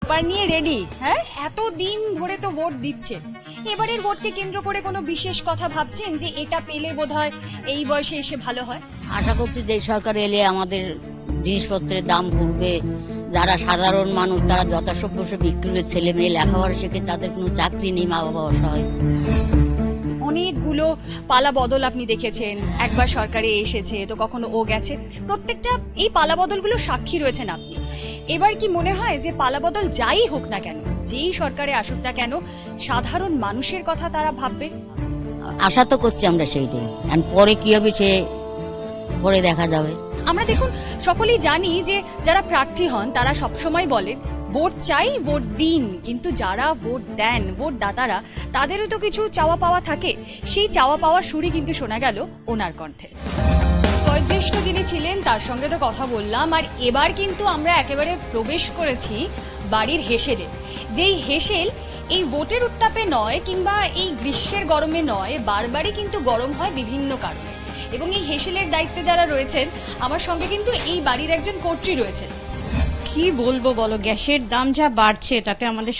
Paper নিয়ে ready? হ্যাঁ, এত দিন ধরে তো ভোট দিচ্ছে, এবারের ভোটকে কেন্দ্র করে কোনো বিশেষ কথা ভাবছেন যে এটা পেলে বোধহয় এই বয়সে এসে ভালো হয়? আশা করছি যে সরকার এলে আমাদের জিনিসপত্রের দাম কমবে, যারা সাধারণ মানুষ তারা যথাসভ্য বিক্রি করে ছেলে মেয়ে লেখাপড়া শেখে, তাদের কোনো চাকরি নেই, মা বাবা অসহায়। অনেকগুলো পালা বদল আপনি দেখেছেন, একবার সরকারে এসেছে তো কখনো ও গেছে, প্রত্যেকটা এই পালা বদলগুলো সাক্ষী রয়েছেন আপনি। এবার কি মনে হয় যে পালা বদল যাই হোক না কেন, যেই সরকারে আসুক না কেন, সাধারণ মানুষের কথা তারা ভাববে? আশা তো করছি আমরা সেইটাই, আর পরে কি হবে সে পরে দেখা যাবে। আমরা দেখুন সকলেই জানি যে যারা প্রার্থী হন তারা সবসময় বলেন ভোট চাই, ভোট দিন, কিন্তু যারা ভোট দেন, ভোট দাতারা, তাদেরও তো কিছু চাওয়া পাওয়া থাকে। সেই চাওয়া পাওয়ার সুরই কিন্তু শোনা গেল ওনার কণ্ঠে। বয়োজ্যেষ্ঠ যিনি ছিলেন তার সঙ্গে তো কথা বললাম, আর এবার কিন্তু আমরা একেবারে প্রবেশ করেছি বাড়ির হেসেলে। যেই হেসেল এই ভোটের উত্তাপে নয় কিংবা এই গ্রীষ্মের গরমে নয়, বারবারই কিন্তু গরম হয় বিভিন্ন কারণে। এবং এই হেসেলের দায়িত্বে যারা রয়েছেন, আমার সঙ্গে কিন্তু এই বাড়ির একজন কর্ত্রী রয়েছেন। কি বলবো বলো, গ্যাসের দাম যা বাড়ছে তাতে আমাদের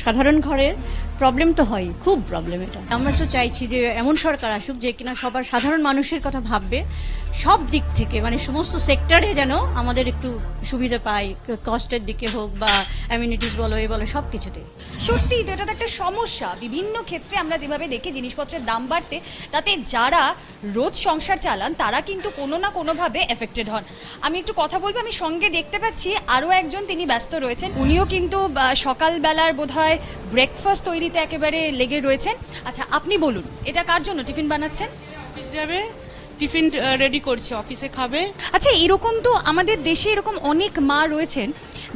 সাধারণ ঘরের প্রবলেম তো হয়, খুব প্রবলেম। এটা আমরা তো চাইছি যে এমন সরকার আসুক যে কিনা সবার সাধারণ মানুষের কথা ভাববে, সব দিক থেকে, মানে সমস্ত সেক্টরে যেন আমাদের একটু সুবিধা পাই, কস্টের দিকে হোক বা অ্যামিনিটিস বলো, এই বলো, সব কিছুতে। সত্যিই তো এটা তো একটা সমস্যা। বিভিন্ন ক্ষেত্রে আমরা যেভাবে দেখি জিনিসপত্রের দাম বাড়তে, তাতে যারা রোজ সংসার চালান তারা কিন্তু কোনো না কোনোভাবে এফেক্টেড হন। আমি একটু কথা বলবো, আমি সঙ্গে দেখতে পাচ্ছি আরও একজন, তিনি ব্যস্ত রয়েছেন, উনিও কিন্তু সকালবেলার বোধহয় ব্রেকফাস্ট তৈরিতে একেবারে লেগে রয়েছেন। আচ্ছা, আপনি বলুন, এটা কার জন্য টিফিন বানাচ্ছেন? অফিস যাবে, টিফিন রেডি করছে, অফিসে খাবে। আচ্ছা, এরকম তো আমাদের দেশে এরকম অনেক মা রয়েছেন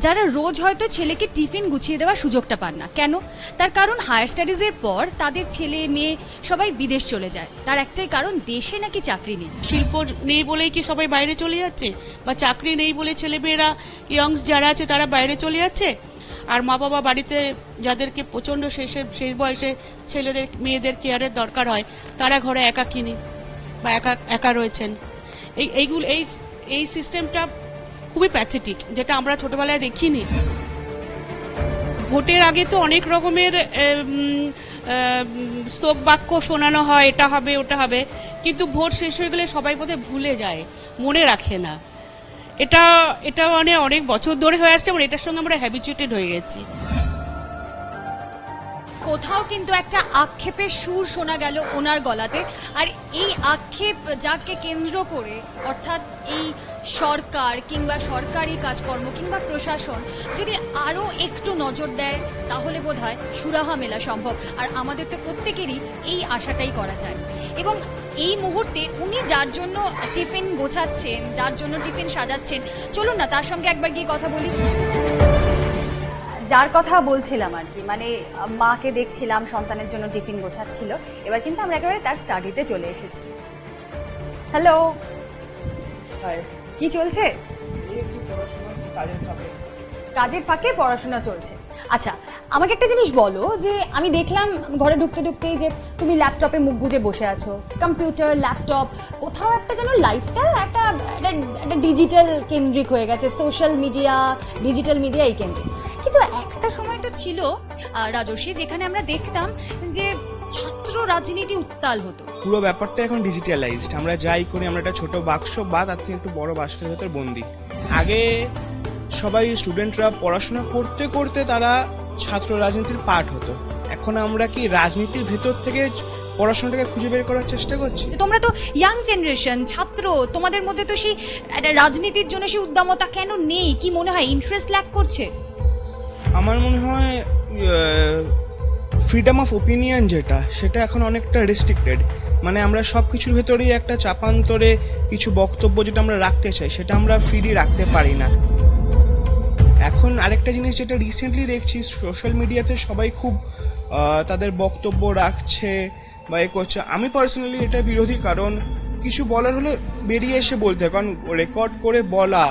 যারা রোজ হয়তো ছেলেকে টিফিন গুছিয়ে দেওয়ার সুযোগটা পান না। কেন? তার কারণ হায়ার স্টাডিজের পর তাদের ছেলে মেয়ে সবাই বিদেশ চলে যায়। তার একটাই কারণ, দেশে নাকি চাকরি নেই। শিল্প নেই বলেই কি সবাই বাইরে চলে যাচ্ছে? বা চাকরি নেই বলে ছেলেমেয়েরা, ইয়ংস যারা আছে তারা বাইরে চলে যাচ্ছে? আর মা বাবা বাড়িতে যাদেরকে প্রচণ্ড শেষ বয়সে ছেলেদের মেয়েদের কেয়ারের দরকার হয়, তারা ঘরে একাকিনী বা একা রয়েছেন। এই সিস্টেমটা খুবই প্যাথেটিক, যেটা আমরা ছোটবেলায় দেখিনি। ভোটের আগে তো অনেক রকমের স্তোক বাক্য শোনানো হয়, এটা হবে ওটা হবে, কিন্তু ভোট শেষ হয়ে গেলে সবাই বোধহয় ভুলে যায়, মনে রাখে না। এটা মানে অনেক বছর ধরে হয়ে আসছে, এবং এটার সঙ্গে আমরা হ্যাবিচুয়েটেড হয়ে গেছি। কোথাও কিন্তু একটা আক্ষেপের সুর শোনা গেল ওনার গলাতে, আর এই আক্ষেপ যাকে কেন্দ্র করে, অর্থাৎ এই সরকার কিংবা সরকারি কাজকর্ম কিংবা প্রশাসন যদি আরও একটু নজর দেয়, তাহলে বোধহয় সুরাহা মেলা সম্ভব। আর আমাদের তো প্রত্যেকেরই এই আশাটাই করা যায়। এবং এই মুহূর্তে উনি যার জন্য টিফিন গোছাচ্ছেন, যার জন্য টিফিন সাজাচ্ছেন, চলুন না তার সঙ্গে একবার গিয়ে কথা বলি। যার কথা বলছিলাম আর কি, মানে মাকে দেখছিলাম সন্তানের জন্য টিফিন গোছাচ্ছিল। এবার কিন্তু আমরা একেবারে তার স্টাডিতে চলে এসেছি। হ্যালো, কি চলছে? কাজের ফাঁকে পড়াশোনা চলছে। আচ্ছা, আমাকে একটা জিনিস বলো, যে আমি দেখলাম ঘরে ঢুকতে ঢুকতেই যে তুমি ল্যাপটপে মুখ গুজে বসে আছো, কম্পিউটার, ল্যাপটপ, কোথাও একটা যেন লাইফটা একটা ডিজিটাল কেন্দ্রিক হয়ে গেছে, সোশ্যাল মিডিয়া, ডিজিটাল মিডিয়া এই কেন্দ্রিক। কিন্তু একটা সময় তো ছিল রাজস্বী, যেখানে আমরা দেখতাম যে ছাত্র রাজনীতি উত্তাল হতো। পুরো ব্যাপারটা এখন ডিজিটালাইজড। আমরা যাই করি, আমরা একটা ছোট বাক্স বা তার থেকে একটু বড় বাক্সের ভেতর বন্দি। আগে সবাই স্টুডেন্টরা পড়াশোনা করতে করতে তারা ছাত্র রাজনীতির পার্ট হতো। এখন আমরা কি রাজনীতির ভেতর থেকে পড়াশোনাটাকে খুঁজে বের করার চেষ্টা করছি? তোমরা তো ইয়াং জেনারেশন, ছাত্র, তোমাদের মধ্যে তো সেই রাজনীতির জন্য সেই উদ্যমতা কেন নেই? কি মনে হয়, ইন্টারেস্ট ল্যাক করছে? আমার মনে হয় ফ্রিডম অফ ওপিনিয়ন যেটা, সেটা এখন অনেকটা রেস্ট্রিক্টেড। মানে আমরা সব কিছুর ভেতরেই একটা চাপান্তরে কিছু বক্তব্য যেটা আমরা রাখতে চাই, সেটা আমরা ফ্রিলি রাখতে পারি না। এখন আরেকটা জিনিস যেটা রিসেন্টলি দেখছি, সোশ্যাল মিডিয়াতে সবাই খুব তাদের বক্তব্য রাখছে বা এ করছে। আমি পার্সোনালি এটা বিরোধী, কারণ কিছু বলার হলে বেরিয়ে এসে বলতে হয়, কারণ রেকর্ড করে বলা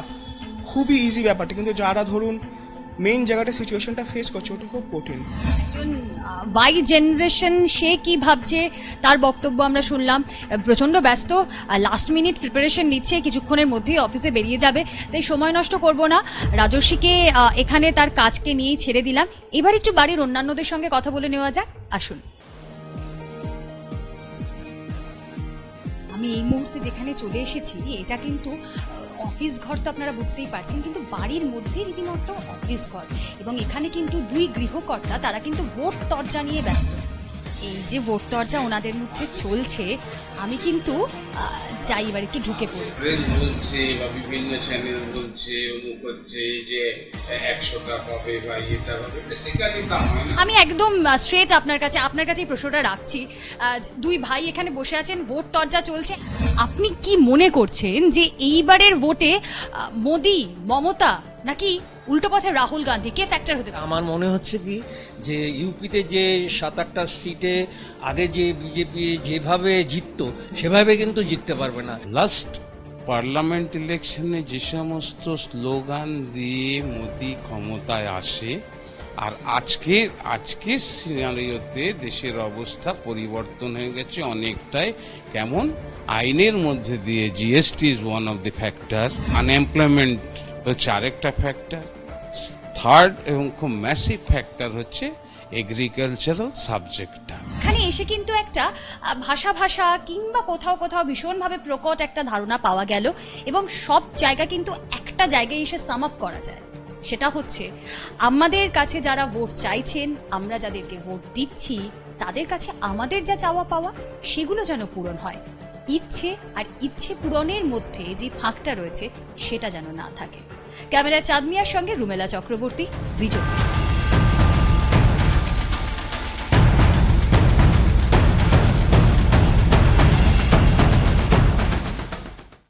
খুবই ইজি ব্যাপারটা। কিন্তু যারা ধরুন মেইন জায়গাটা সিচুয়েশনটা ফেস করছে ওটা খুব কঠিন। একজন ওয়াই জেনারেশন সে কি ভাবছে তার বক্তব্য আমরা শুনলাম। প্রচন্ড ব্যস্ত, লাস্ট মিনিট প্রিপারেশন নিচ্ছে, কিছুক্ষণের মধ্যেই অফিসে বেরিয়ে যাবে, তাই সময় নষ্ট করব না। রাজস্বীকে এখানে তার কাজকে নিয়েই ছেড়ে দিলাম। এবার একটু বাড়ির অন্যান্যদের সঙ্গে কথা বলে নেওয়া যাক, আসুন। আমি এই মুহূর্তে যেখানে চলে এসেছি এটা কিন্তু অফিস ঘর, তো আপনারা বুঝতেই পারছেন, কিন্তু বাড়ির মধ্যে রীতিমতো অফিস ঘর। এবং এখানে কিন্তু দুই গৃহকর্তা তারা কিন্তু ভোট তরজা নিয়ে ব্যস্ত। এই যে ভোট তরজা ওনাদের মধ্যে চলছে, আমি কিন্তু যাই এবার একটু ঢুকে পড়ি। প্রেস বলছে বা বিভিন্ন চ্যানেল বলছে অমুক হচ্ছে যে 100টা পাবে বা এটা হবে, বেসিক্যালি তা হয় না। আমি একদম স্ট্রেট আপনার কাছেই প্রশ্নটা রাখছি। দুই ভাই এখানে বসে আছেন, ভোট তরজা চলছে। আপনি কি মনে করছেন যে এইবারের ভোটে মোদি, মমতা নাকি উল্টো পথে রাহুল গান্ধী কে ফ্যাক্টর হতে পারে? আমার মনে হচ্ছে কি যে ইউপিতে যে 7-8টা সিটে আগে যে বিজেপি যেভাবে জিততো সেভাবে কিন্তু জিততে পারবে না। লাস্ট পার্লামেন্ট ইলেকশনে যে সমস্ত স্লোগান দিয়ে মোদি ক্ষমতায় আসে, আর আজকে সিনারিওতে দেশের অবস্থা পরিবর্তন হয়ে গেছে অনেকটাই। কেমন? আইনের মধ্যে দিয়ে GST is one of the factor, unemployment হচ্ছে আরেকটা ফ্যাক্টর, থার্ড এবং খুব ম্যাসিভ ফ্যাক্টর হচ্ছে এগ্রিকালচারাল সাবজেক্টটা। এখানে এসে কিন্তু একটা ভাষা কিংবা কোথাও ভীষণভাবে প্রকট একটা ধারণা পাওয়া গেল। এবং সব জায়গা কিন্তু একটা জায়গায় এসে সাম আপ করা যায়, সেটা হচ্ছে আমাদের কাছে যারা ভোট চাইছেন, আমরা যাদেরকে ভোট দিচ্ছি, তাদের কাছে আমাদের যা চাওয়া পাওয়া সেগুলো যেন পূরণ হয়। ইচ্ছে আর ইচ্ছে পূরণের মধ্যে যে ফাঁকটা রয়েছে সেটা যেন না থাকে। ক্যামেরায় চাঁদ মিয়ার সঙ্গে রুমেলা চক্রবর্তী, জি 24।